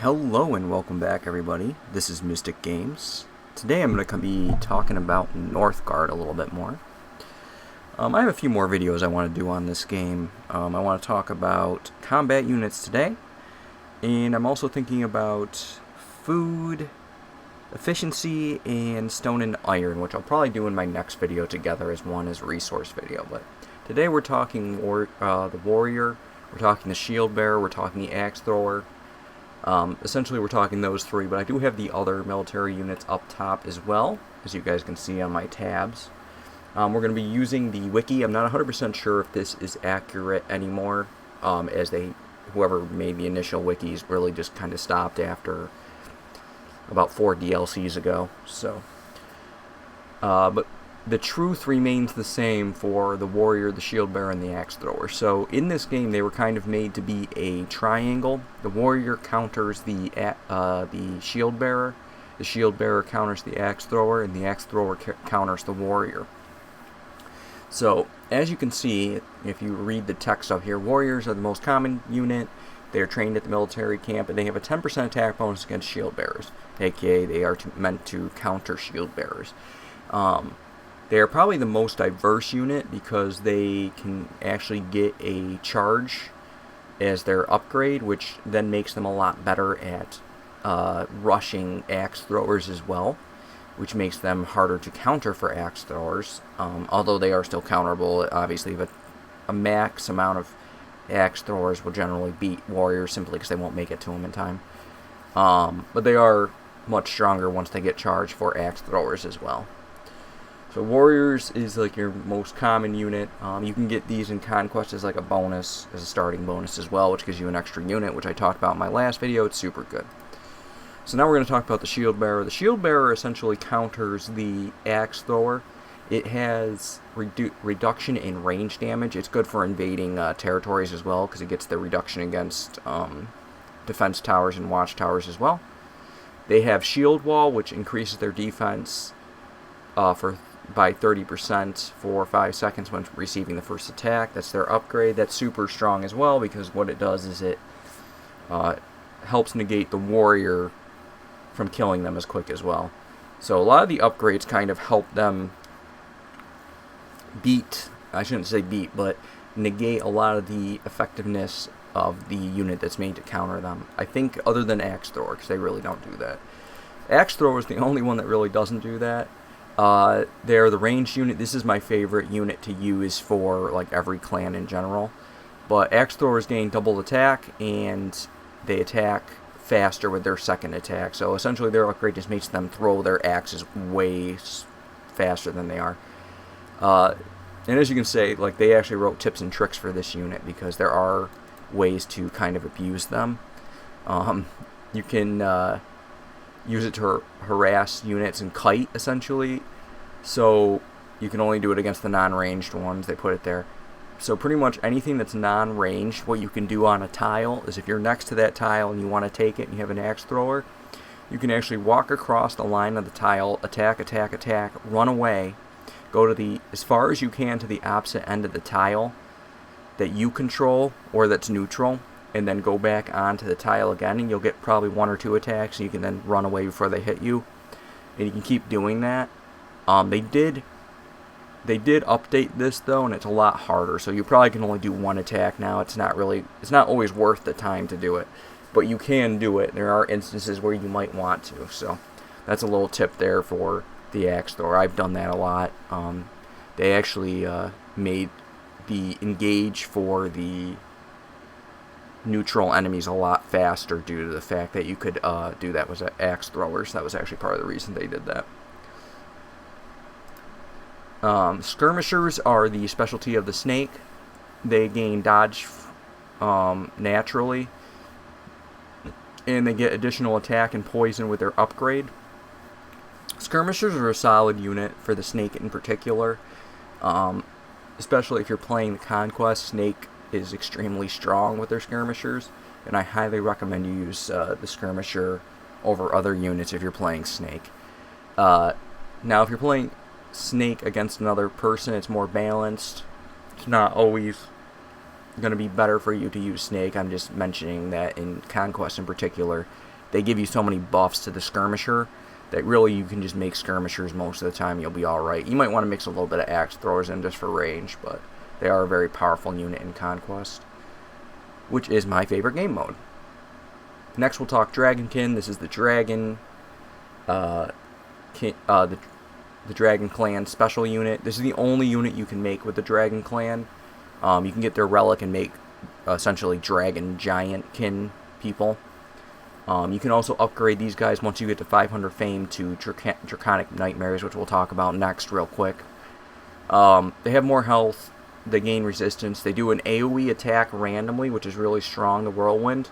Hello and welcome back, everybody. This is Mystic Games. Today I'm going to be talking about Northgard a little bit more. I have a few more videos I want to do on this game. I want to talk about combat units today, and I'm also thinking about food, efficiency, and stone and iron, which I'll probably do in my next video together as one as resource video. But today we're talking the warrior, we're talking the shield bearer, we're talking the axe thrower. Essentially we're talking those three, but I do have the other military units up top as well, as you guys can see on my tabs. We're going to be using the wiki. I'm not 100% sure if this is accurate anymore, as whoever made the initial wikis really just kind of stopped after about 4 DLCs ago. So, but the truth remains the same for the warrior, the shield bearer, and the axe thrower. So in this game, they were kind of made to be a triangle. The warrior counters the shield bearer counters the axe thrower, and the axe thrower counters the warrior. So as you can see, if you read the text up here, warriors are the most common unit. They are trained at the military camp, and they have a 10% attack bonus against shield bearers, aka they are meant to counter shield bearers. They are probably the most diverse unit because they can actually get a charge as their upgrade, which then makes them a lot better at rushing axe throwers as well, which makes them harder to counter for axe throwers, although they are still counterable, obviously, but a max amount of axe throwers will generally beat warriors simply because they won't make it to them in time. But they are much stronger once they get charged for axe throwers as well. So warriors is like your most common unit. You can get these in Conquest as like a bonus, as a starting bonus as well, which gives you an extra unit, which I talked about in my last video. It's super good. So now we're going to talk about the shield bearer. The shield bearer essentially counters the axe thrower. It has reduction in range damage. It's good for invading territories as well, because it gets the reduction against defense towers and watchtowers as well. They have shield wall, which increases their defense by 30% for 5 seconds when receiving the first attack. That's their upgrade. That's super strong as well, because what it does is it helps negate the warrior from killing them as quick as well. So a lot of the upgrades kind of help them but negate a lot of the effectiveness of the unit that's made to counter them. I think other than axe thrower, because they really don't do that. Axe thrower is the only one that really doesn't do that. They're the ranged unit. This is my favorite unit to use for like every clan in general. But axe throwers gain double attack, and they attack faster with their second attack. So essentially their upgrade just makes them throw their axes way faster than they are. And as you can see, like, they actually wrote tips and tricks for this unit, because there are ways to kind of abuse them. You can use it to harass units and kite, essentially. So you can only do it against the non-ranged ones. They put it there. So pretty much anything that's non-ranged, what you can do on a tile is, if you're next to that tile and you want to take it and you have an axe thrower, you can actually walk across the line of the tile, attack, attack, attack, run away, go to as far as you can to the opposite end of the tile that you control or that's neutral, and then go back onto the tile again, and you'll get probably 1 or 2 attacks, and you can then run away before they hit you. And you can keep doing that. They did update this though, and it's a lot harder. So you probably can only do 1 attack now. It's not always worth the time to do it, but you can do it. There are instances where you might want to. So that's a little tip there for the axe thrower. I've done that a lot. They actually made the engage for the neutral enemies a lot faster due to the fact that you could do that with axe throwers. That was actually part of the reason they did that. Skirmishers are the specialty of the snake. They gain dodge naturally, and they get additional attack and poison with their upgrade. Skirmishers are a solid unit for the snake in particular, especially if you're playing the Conquest. Snake is extremely strong with their skirmishers, and I highly recommend you use the skirmisher over other units if you're playing snake. Now, if you're playing snake against another person, it's more balanced. It's not always going to be better for you to use snake. I'm just mentioning that in Conquest in particular, they give you so many buffs to the skirmisher that really you can just make skirmishers most of the time. You'll be alright. You might want to mix a little bit of axe throwers in just for range, but they are a very powerful unit in Conquest, which is my favorite game mode. Next we'll talk Dragonkin. This is the Dragon, the Dragon Clan special unit. This is the only unit you can make with the Dragon Clan. You can get their relic and make essentially Dragon Giantkin people. You can also upgrade these guys once you get to 500 fame to Draconic Nightmares, which we'll talk about next real quick. They have more health. They gain resistance. They do an AoE attack randomly, which is really strong, the Whirlwind.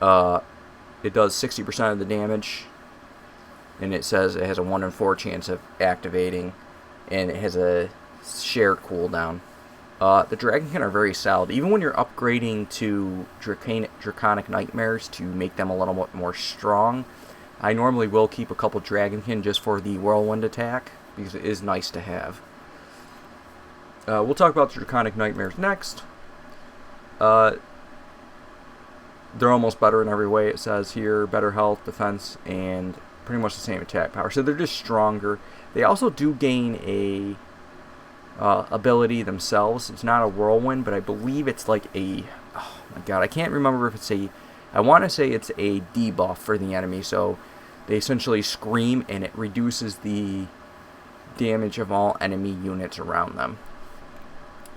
It does 60% of the damage, and it says it has a 1 in 4 chance of activating, and it has a shared cooldown. The Dragonkin are very solid. Even when you're upgrading to Draconic Nightmares to make them a little bit more strong, I normally will keep a couple Dragonkin just for the Whirlwind attack, because it is nice to have. We'll talk about the Draconic Nightmares next. They're almost better in every way, it says here. Better health, defense, and pretty much the same attack power. So they're just stronger. They also do gain a ability themselves. It's not a Whirlwind, but I believe it's like a... Oh my god, I can't remember if it's a... I want to say it's a debuff for the enemy. So they essentially scream, and it reduces the damage of all enemy units around them.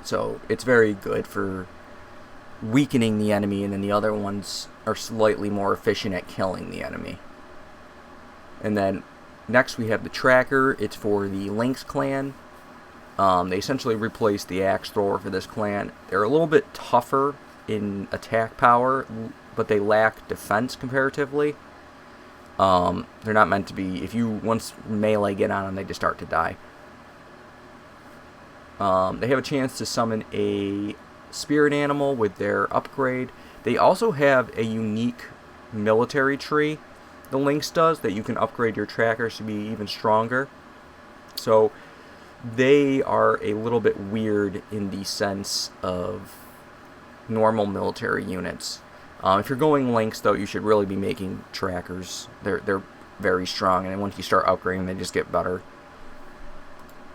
So it's very good for weakening the enemy, and then the other ones are slightly more efficient at killing the enemy. And then next we have the Tracker. It's for the Lynx clan. They essentially replaced the Axe Thrower for this clan. They're a little bit tougher in attack power, but they lack defense comparatively. They're not meant to be... If you once melee get on them, they just start to die. They have a chance to summon a spirit animal with their upgrade. They also have a unique military tree, the Lynx does, that you can upgrade your trackers to be even stronger. So they are a little bit weird in the sense of normal military units. If you're going Lynx, though, you should really be making trackers. They're very strong, and once you start upgrading, they just get better.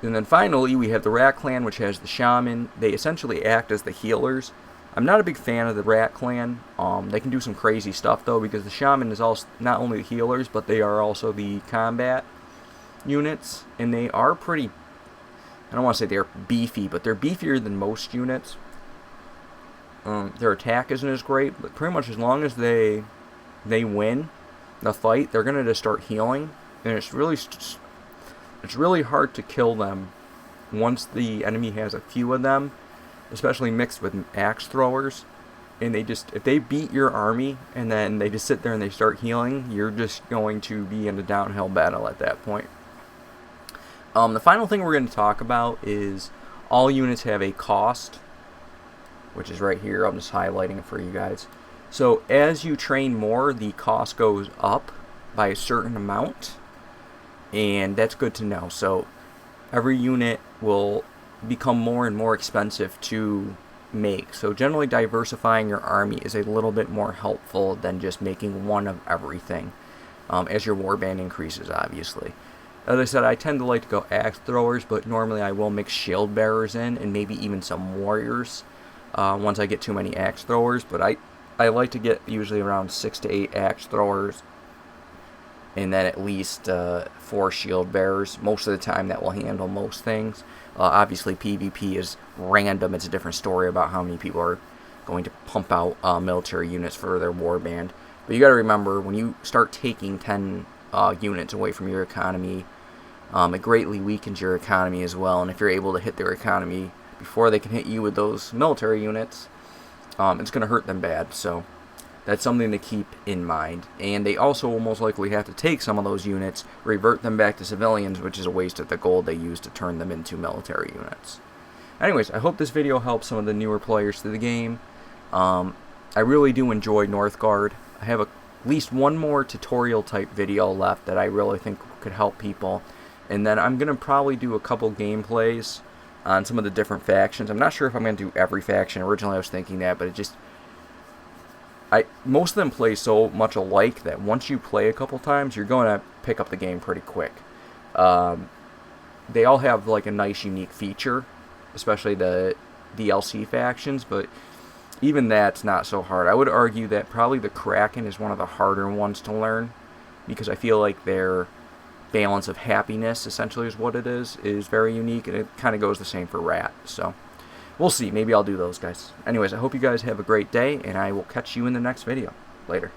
And then finally, we have the Rat Clan, which has the Shaman. They essentially act as the healers. I'm not a big fan of the Rat Clan. They can do some crazy stuff, though, because the Shaman is also not only the healers, but they are also the combat units. And they are pretty... I don't want to say they're beefy, but they're beefier than most units. Their attack isn't as great, but pretty much as long as they win the fight, they're going to just start healing. And it's really hard to kill them once the enemy has a few of them, especially mixed with axe throwers. And they just, if they beat your army and then they just sit there and they start healing, you're just going to be in a downhill battle at that point. The final thing we're going to talk about is all units have a cost, which is right here. I'm just highlighting it for you guys. So as you train more, the cost goes up by a certain amount, and that's good to know. So every unit will become more and more expensive to make. So generally diversifying your army is a little bit more helpful than just making one of everything, as your warband increases, obviously. As I said, I tend to like to go axe throwers, but normally I will mix shield bearers in and maybe even some warriors once I get too many axe throwers. But I like to get usually around 6 to 8 axe throwers and then at least 4 shield bearers. Most of the time that will handle most things. Obviously PvP is random. It's a different story about how many people are going to pump out military units for their warband. But you got to remember, when you start taking 10 units away from your economy, it greatly weakens your economy as well. And if you're able to hit their economy before they can hit you with those military units, it's going to hurt them bad. So that's something to keep in mind. And they also will most likely have to take some of those units, revert them back to civilians, which is a waste of the gold they use to turn them into military units. Anyways, I hope this video helps some of the newer players to the game. I really do enjoy Northgard. I have at least one more tutorial type video left that I really think could help people. And then I'm going to probably do a couple gameplays on some of the different factions. I'm not sure if I'm going to do every faction. Originally I was thinking that, but most of them play so much alike that once you play a couple times, you're going to pick up the game pretty quick. They all have like a nice unique feature, especially the DLC factions, but even that's not so hard. I would argue that probably the Kraken is one of the harder ones to learn, because I feel like their balance of happiness, essentially is what it is very unique, and it kind of goes the same for Rat. So we'll see. Maybe I'll do those guys. Anyways, I hope you guys have a great day, and I will catch you in the next video. Later.